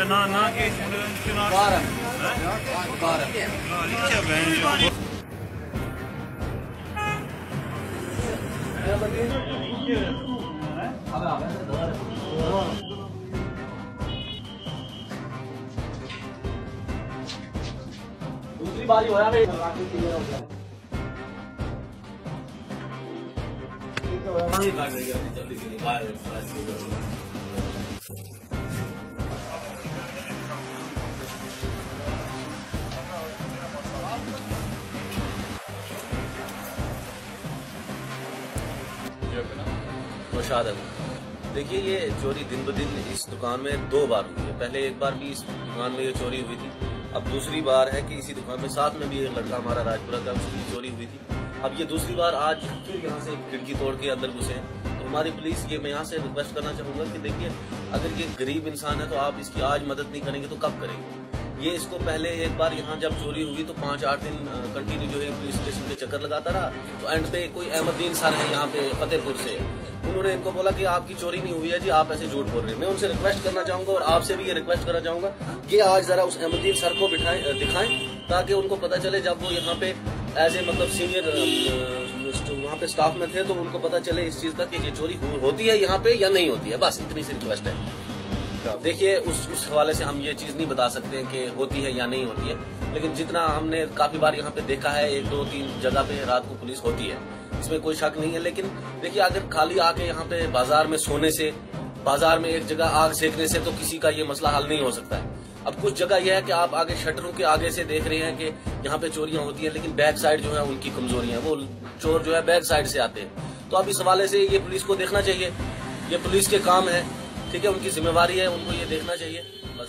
ना ना के दूसरी बारी हो रहा है मुशाद। देखिए, ये चोरी दिन ब दिन इस दुकान में 2 बार हुई है। पहले एक बार भी इस दुकान में ये चोरी हुई थी, अब दूसरी बार है कि इसी दुकान में साथ में भी एक लड़का हमारा राजपुरा का, उसकी चोरी हुई थी। अब ये दूसरी बार आज फिर यहाँ से खिड़की तोड़ के अंदर घुसे हैं। तो हमारी पुलिस, ये मैं यहाँ से रिक्वेस्ट करना चाहूंगा कि देखिए, अगर ये गरीब इंसान है तो आप इसकी आज मदद नहीं करेंगे तो कब करेंगे। ये इसको पहले एक बार यहाँ जब चोरी हुई तो 5-8 दिन कंटिन्यू जो है पुलिस स्टेशन पे चक्कर लगाता रहा। तो एंड पे कोई अहमदीन सर है यहाँ पे फतेहपुर से, उन्होंने इनको बोला कि आपकी चोरी नहीं हुई है जी, आप ऐसे झूठ बोल रहे हैं। मैं उनसे रिक्वेस्ट करना चाहूंगा और आपसे भी ये रिक्वेस्ट करना चाहूंगा कि आज जरा उस अहमदीन सर को दिखाएं ताकि उनको पता चले, जब वो यहाँ पे एज ए मतलब सीनियर वहाँ पे स्टाफ में थे तो उनको पता चले इस चीज का कि ये चोरी होती है यहाँ पे या नहीं होती है। बस इतनी सी रिक्वेस्ट है। देखिए, उस हवाले से हम ये चीज नहीं बता सकते हैं कि होती है या नहीं होती है, लेकिन जितना हमने काफी बार यहाँ पे देखा है, 1-2-3 जगह पे रात को पुलिस होती है, इसमें कोई शक नहीं है। लेकिन देखिए, अगर खाली आके यहाँ पे बाजार में सोने से, बाजार में एक जगह आग सेकने से तो किसी का ये मसला हल नहीं हो सकता है। अब कुछ जगह यह है कि आप आगे शटरों के आगे से देख रहे हैं कि यहाँ पे चोरियां होती है, लेकिन बैक साइड जो है उनकी कमजोरियां, वो चोर जो है बैक साइड से आते हैं। तो अब इस हवाले से ये पुलिस को देखना चाहिए, ये पुलिस के काम है, ठीक है, उनकी जिम्मेवारी है, उनको ये देखना चाहिए बस।